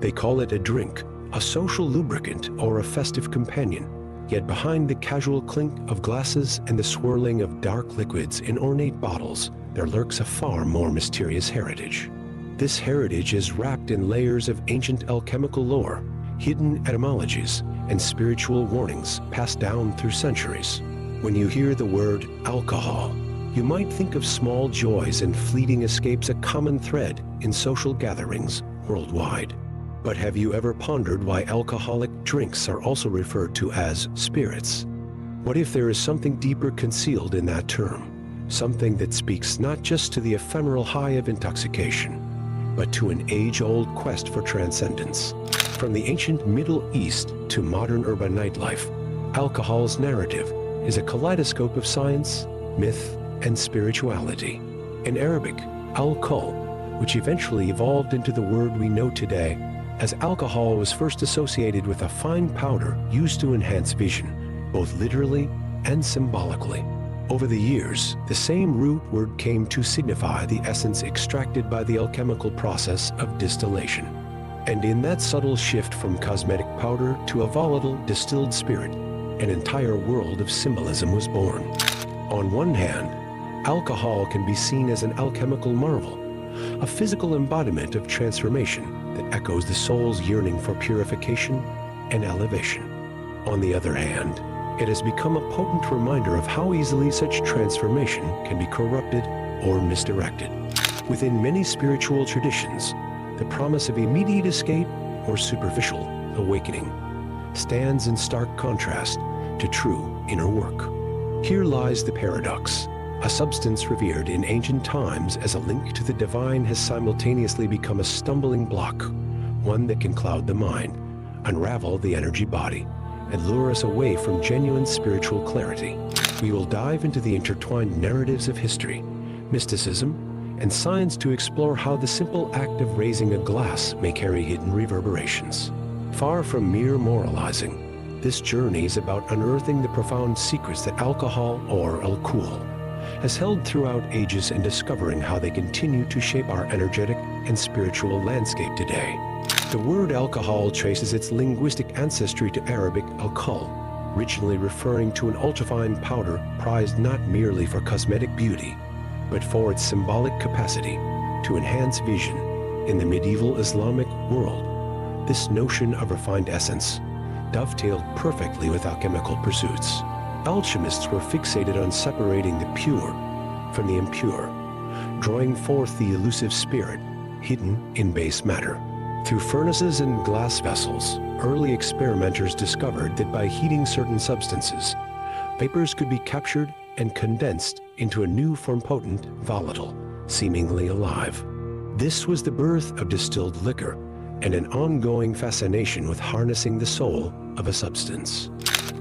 They call it a drink, a social lubricant, or a festive companion. Yet behind the casual clink of glasses and the swirling of dark liquids in ornate bottles, there lurks a far more mysterious heritage. This heritage is wrapped in layers of ancient alchemical lore, hidden etymologies, and spiritual warnings passed down through centuries. When you hear the word alcohol, you might think of small joys and fleeting escapes, a common thread in social gatherings worldwide. But have you ever pondered why alcoholic drinks are also referred to as spirits? What if there is something deeper concealed in that term? Something that speaks not just to the ephemeral high of intoxication, but to an age-old quest for transcendence. From the ancient Middle East to modern urban nightlife, alcohol's narrative is a kaleidoscope of science, myth, and spirituality. In Arabic, al-kuhul, which eventually evolved into the word we know today, as alcohol was first associated with a fine powder used to enhance vision, both literally and symbolically. Over the years, the same root word came to signify the essence extracted by the alchemical process of distillation. And in that subtle shift from cosmetic powder to a volatile, distilled spirit, an entire world of symbolism was born. On one hand, alcohol can be seen as an alchemical marvel, a physical embodiment of transformation that echoes the soul's yearning for purification and elevation. On the other hand, it has become a potent reminder of how easily such transformation can be corrupted or misdirected. Within many spiritual traditions, the promise of immediate escape or superficial awakening stands in stark contrast to true inner work. Here lies the paradox. A substance revered in ancient times as a link to the divine has simultaneously become a stumbling block, one that can cloud the mind, unravel the energy body, and lure us away from genuine spiritual clarity. We will dive into the intertwined narratives of history, mysticism, and science to explore how the simple act of raising a glass may carry hidden reverberations. Far from mere moralizing, this journey is about unearthing the profound secrets that alcohol, or al-kuhul, has held throughout ages and discovering how they continue to shape our energetic and spiritual landscape today. The word alcohol traces its linguistic ancestry to Arabic al-kuhul, originally referring to an ultrafine powder prized not merely for cosmetic beauty, but for its symbolic capacity to enhance vision. In the medieval Islamic world, this notion of refined essence dovetailed perfectly with alchemical pursuits. Alchemists were fixated on separating the pure from the impure, drawing forth the elusive spirit hidden in base matter. Through furnaces and glass vessels, early experimenters discovered that by heating certain substances, vapors could be captured and condensed into a new form, potent, volatile, seemingly alive. This was the birth of distilled liquor and an ongoing fascination with harnessing the soul of a substance.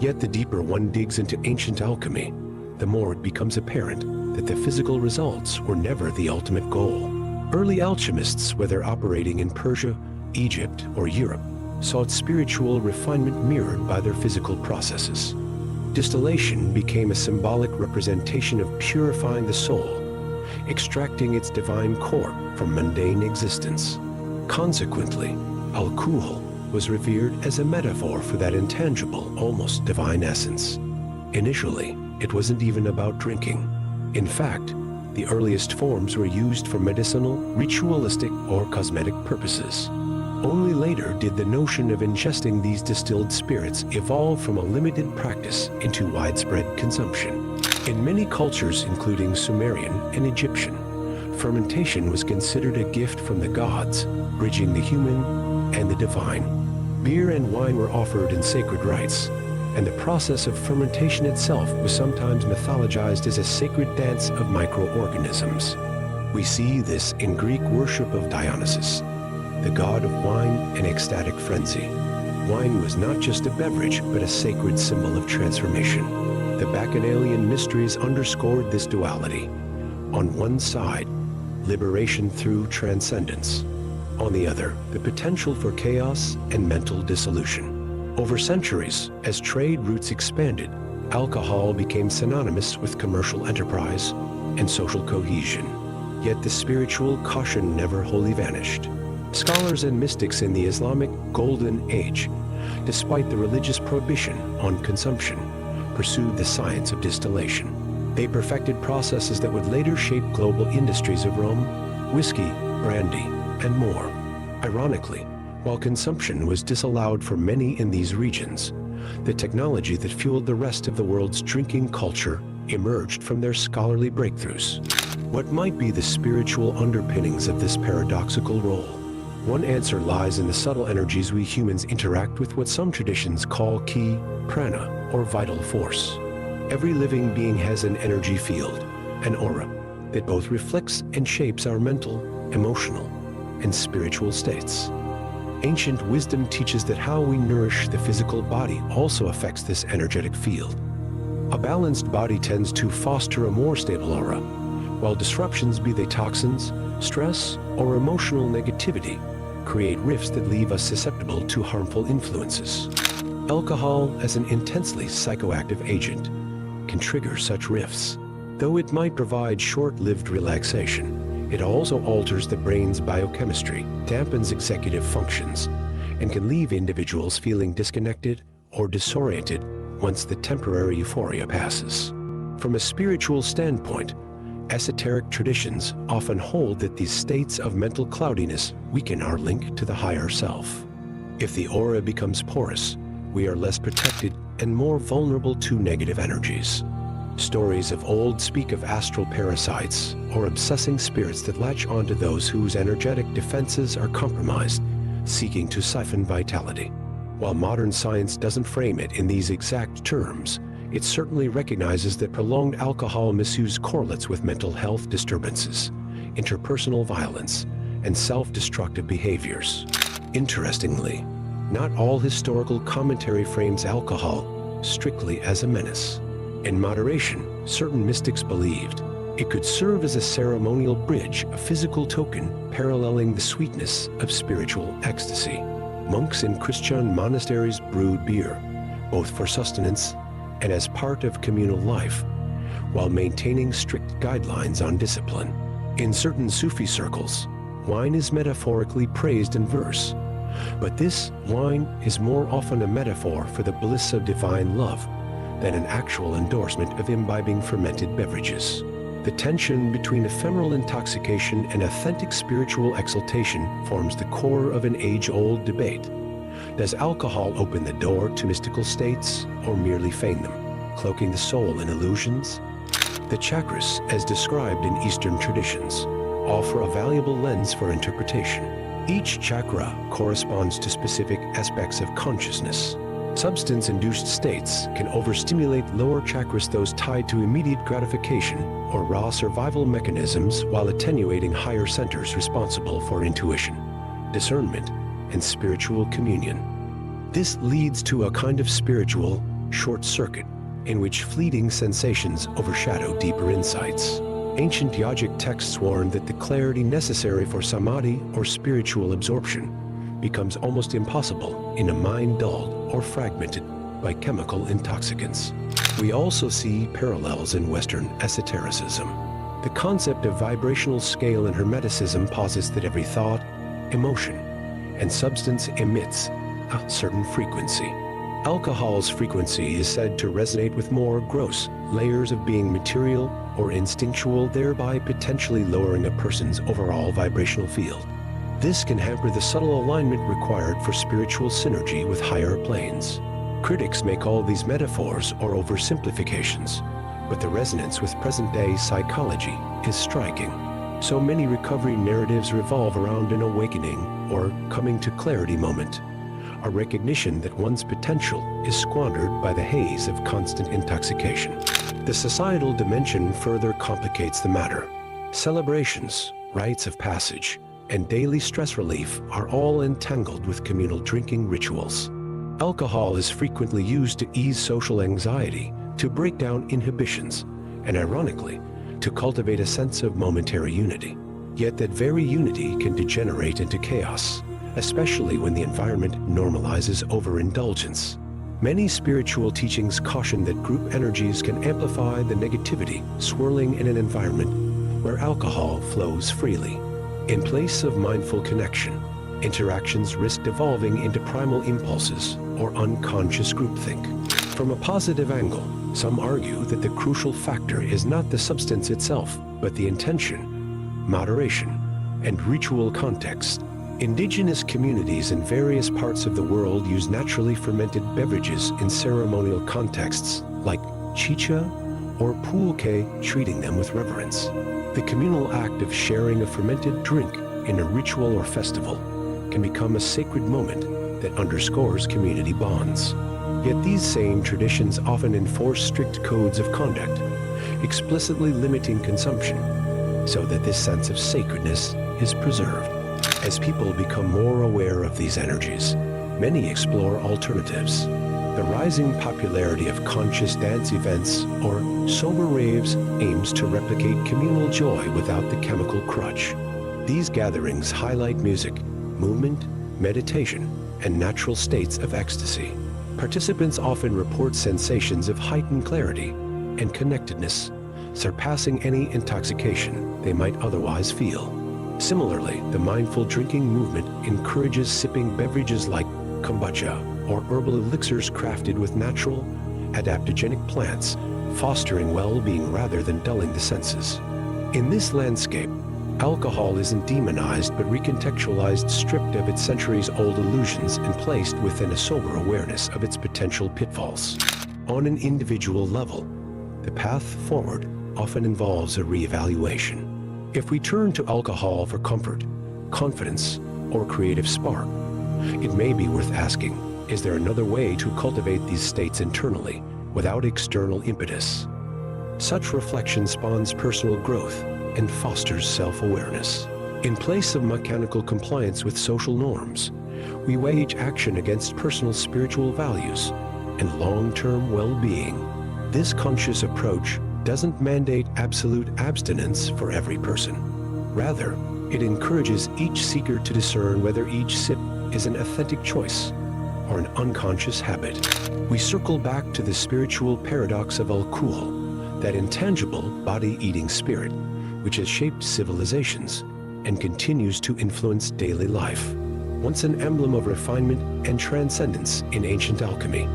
Yet the deeper one digs into ancient alchemy, the more it becomes apparent that the physical results were never the ultimate goal. Early alchemists, whether operating in Persia, Egypt, or Europe, sought spiritual refinement mirrored by their physical processes. Distillation became a symbolic representation of purifying the soul, extracting its divine core from mundane existence. Consequently, al-kuhul was revered as a metaphor for that intangible, almost divine essence. Initially, it wasn't even about drinking. In fact, the earliest forms were used for medicinal, ritualistic, or cosmetic purposes. Only later did the notion of ingesting these distilled spirits evolve from a limited practice into widespread consumption. In many cultures, including Sumerian and Egyptian, fermentation was considered a gift from the gods, bridging the human and the divine. Beer and wine were offered in sacred rites, and the process of fermentation itself was sometimes mythologized as a sacred dance of microorganisms. We see this in Greek worship of Dionysus, the god of wine and ecstatic frenzy. Wine was not just a beverage, but a sacred symbol of transformation. The Bacchanalian mysteries underscored this duality. On one side, liberation through transcendence. On the other, the potential for chaos and mental dissolution. Over centuries, as trade routes expanded, alcohol became synonymous with commercial enterprise and social cohesion. Yet the spiritual caution never wholly vanished. Scholars and mystics in the Islamic Golden Age, despite the religious prohibition on consumption, pursued the science of distillation. They perfected processes that would later shape global industries of rum, whiskey, brandy, and more. Ironically, while consumption was disallowed for many in these regions, the technology that fueled the rest of the world's drinking culture emerged from their scholarly breakthroughs. What might be the spiritual underpinnings of this paradoxical role? One answer lies in the subtle energies we humans interact with, what some traditions call ki, prana, or vital force. Every living being has an energy field, an aura, that both reflects and shapes our mental, emotional, and spiritual states. Ancient wisdom teaches that how we nourish the physical body also affects this energetic field. A balanced body tends to foster a more stable aura, while disruptions, be they toxins, stress, or emotional negativity, create rifts that leave us susceptible to harmful influences. Alcohol, as an intensely psychoactive agent, can trigger such rifts. Though it might provide short-lived relaxation, it also alters the brain's biochemistry, dampens executive functions, and can leave individuals feeling disconnected or disoriented once the temporary euphoria passes. From a spiritual standpoint, esoteric traditions often hold that these states of mental cloudiness weaken our link to the higher self. If the aura becomes porous, we are less protected and more vulnerable to negative energies. Stories of old speak of astral parasites or obsessing spirits that latch onto those whose energetic defenses are compromised, seeking to siphon vitality. While modern science doesn't frame it in these exact terms, it certainly recognizes that prolonged alcohol misuse correlates with mental health disturbances, interpersonal violence, and self-destructive behaviors. Interestingly, not all historical commentary frames alcohol strictly as a menace. In moderation, certain mystics believed it could serve as a ceremonial bridge, a physical token paralleling the sweetness of spiritual ecstasy. Monks in Christian monasteries brewed beer, both for sustenance and as part of communal life, while maintaining strict guidelines on discipline. In certain Sufi circles, wine is metaphorically praised in verse, but this wine is more often a metaphor for the bliss of divine love than an actual endorsement of imbibing fermented beverages. The tension between ephemeral intoxication and authentic spiritual exaltation forms the core of an age-old debate. Does alcohol open the door to mystical states or merely feign them, cloaking the soul in illusions? The chakras, as described in Eastern traditions, offer a valuable lens for interpretation. Each chakra corresponds to specific aspects of consciousness. Substance-induced states can overstimulate lower chakras, those tied to immediate gratification or raw survival mechanisms, while attenuating higher centers responsible for intuition, discernment, and spiritual communion. This leads to a kind of spiritual short circuit in which fleeting sensations overshadow deeper insights. Ancient yogic texts warn that the clarity necessary for samadhi or spiritual absorption becomes almost impossible in a mind dulled or fragmented by chemical intoxicants. We also see parallels in Western esotericism. The concept of vibrational scale and hermeticism posits that every thought, emotion, and substance emits a certain frequency. Alcohol's frequency is said to resonate with more gross layers of being, material or instinctual, thereby potentially lowering a person's overall vibrational field. This can hamper the subtle alignment required for spiritual synergy with higher planes. Critics may call these metaphors or oversimplifications, but the resonance with present-day psychology is striking. So many recovery narratives revolve around an awakening or coming to clarity moment, a recognition that one's potential is squandered by the haze of constant intoxication. The societal dimension further complicates the matter. Celebrations, rites of passage, and daily stress relief are all entangled with communal drinking rituals. Alcohol is frequently used to ease social anxiety, to break down inhibitions, and ironically, to cultivate a sense of momentary unity. Yet that very unity can degenerate into chaos, especially when the environment normalizes overindulgence. Many spiritual teachings caution that group energies can amplify the negativity swirling in an environment where alcohol flows freely. In place of mindful connection, interactions risk devolving into primal impulses or unconscious groupthink. From a positive angle, some argue that the crucial factor is not the substance itself, but the intention, moderation, and ritual context. Indigenous communities in various parts of the world use naturally fermented beverages in ceremonial contexts, like chicha or pulque, treating them with reverence. The communal act of sharing a fermented drink in a ritual or festival can become a sacred moment that underscores community bonds. Yet these same traditions often enforce strict codes of conduct, explicitly limiting consumption, so that this sense of sacredness is preserved. As people become more aware of these energies, many explore alternatives. The rising popularity of conscious dance events or sober raves aims to replicate communal joy without the chemical crutch. These gatherings highlight music, movement, meditation, and natural states of ecstasy. Participants often report sensations of heightened clarity and connectedness, surpassing any intoxication they might otherwise feel. Similarly, the mindful drinking movement encourages sipping beverages like kombucha or herbal elixirs crafted with natural, adaptogenic plants, fostering well-being rather than dulling the senses. In this landscape, alcohol isn't demonized but recontextualized, stripped of its centuries-old illusions and placed within a sober awareness of its potential pitfalls. On an individual level, the path forward often involves a reevaluation. If we turn to alcohol for comfort, confidence, or creative spark, it may be worth asking, is there another way to cultivate these states internally without external impetus? Such reflection spawns personal growth and fosters self-awareness. In place of mechanical compliance with social norms, we wage action against personal spiritual values and long-term well-being. This conscious approach doesn't mandate absolute abstinence for every person. Rather, it encourages each seeker to discern whether each sip is an authentic choice or an unconscious habit. We circle back to the spiritual paradox of al-kuhul, that intangible body-eating spirit which has shaped civilizations and continues to influence daily life. Once an emblem of refinement and transcendence in ancient alchemy,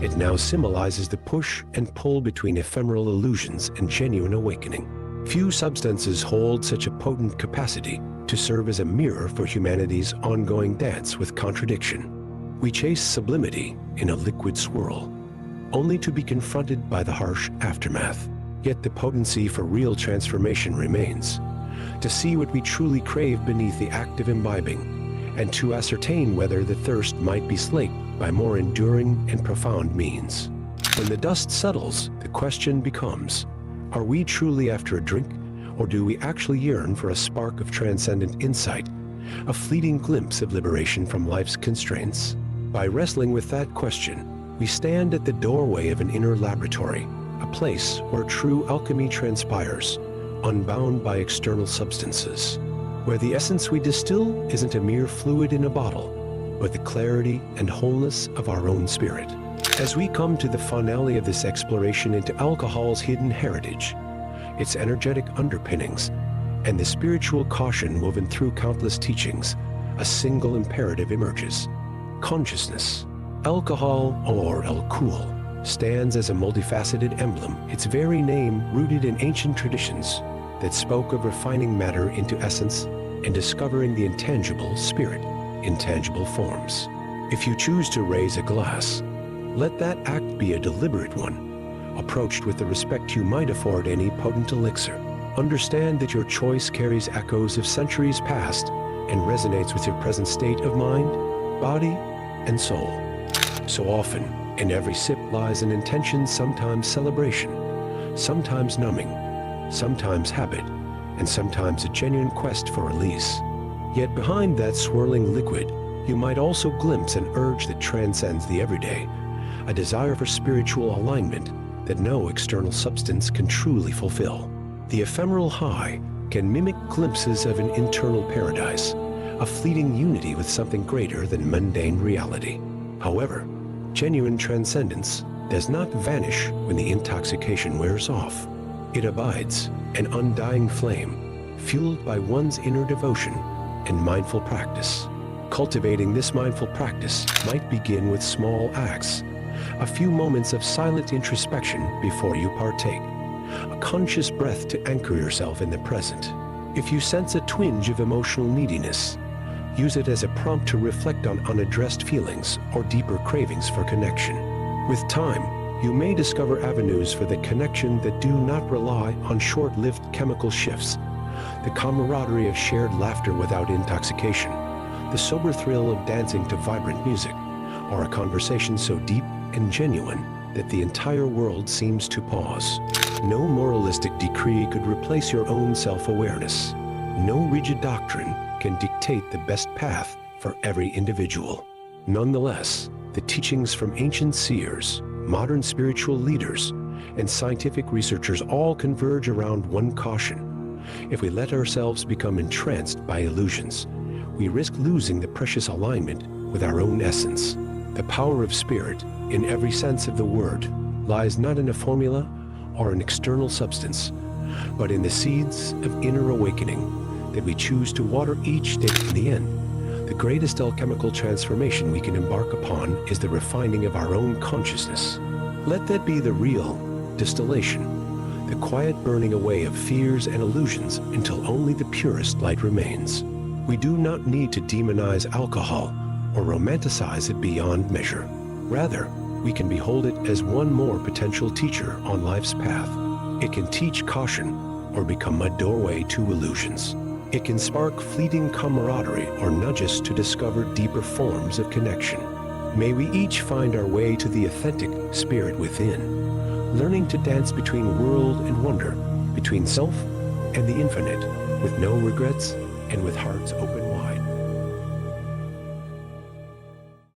it now symbolizes the push and pull between ephemeral illusions and genuine awakening. Few substances hold such a potent capacity to serve as a mirror for humanity's ongoing dance with contradiction. We chase sublimity in a liquid swirl, only to be confronted by the harsh aftermath. Yet the potency for real transformation remains, to see what we truly crave beneath the act of imbibing, and to ascertain whether the thirst might be slaked by more enduring and profound means. When the dust settles, the question becomes, are we truly after a drink, or do we actually yearn for a spark of transcendent insight, a fleeting glimpse of liberation from life's constraints? By wrestling with that question, we stand at the doorway of an inner laboratory, a place where true alchemy transpires, unbound by external substances, where the essence we distill isn't a mere fluid in a bottle, but the clarity and wholeness of our own spirit. As we come to the finale of this exploration into alcohol's hidden heritage, its energetic underpinnings, and the spiritual caution woven through countless teachings, a single imperative emerges: consciousness. Alcohol, or al-kuhul, stands as a multifaceted emblem, its very name rooted in ancient traditions that spoke of refining matter into essence and discovering the intangible spirit in tangible forms. If you choose to raise a glass, let that act be a deliberate one, approached with the respect you might afford any potent elixir. Understand that your choice carries echoes of centuries past and resonates with your present state of mind, body, and soul. So often, in every sip lies an intention, sometimes celebration, sometimes numbing, sometimes habit, and sometimes a genuine quest for release. Yet behind that swirling liquid, you might also glimpse an urge that transcends the everyday, a desire for spiritual alignment that no external substance can truly fulfill. The ephemeral high can mimic glimpses of an internal paradise, a fleeting unity with something greater than mundane reality. However, genuine transcendence does not vanish when the intoxication wears off. It abides, an undying flame, fueled by one's inner devotion and mindful practice. Cultivating this mindful practice might begin with small acts, a few moments of silent introspection before you partake, a conscious breath to anchor yourself in the present. If you sense a twinge of emotional neediness, use it as a prompt to reflect on unaddressed feelings or deeper cravings for connection. With time, you may discover avenues for the connection that do not rely on short-lived chemical shifts, the camaraderie of shared laughter without intoxication, the sober thrill of dancing to vibrant music, or a conversation so deep and genuine that the entire world seems to pause. No moralistic decree could replace your own self-awareness. No rigid doctrine can dictate the best path for every individual. Nonetheless, the teachings from ancient seers, modern spiritual leaders, and scientific researchers all converge around one caution. If we let ourselves become entranced by illusions, we risk losing the precious alignment with our own essence. The power of spirit, in every sense of the word, lies not in a formula or an external substance, but in the seeds of inner awakening that we choose to water each day. In the end, the greatest alchemical transformation we can embark upon is the refining of our own consciousness. Let that be the real distillation, the quiet burning away of fears and illusions until only the purest light remains. We do not need to demonize alcohol or romanticize it beyond measure. Rather, we can behold it as one more potential teacher on life's path. It can teach caution or become a doorway to illusions. It can spark fleeting camaraderie or nudge us to discover deeper forms of connection. May we each find our way to the authentic spirit within, learning to dance between world and wonder, between self and the infinite, with no regrets and with hearts open.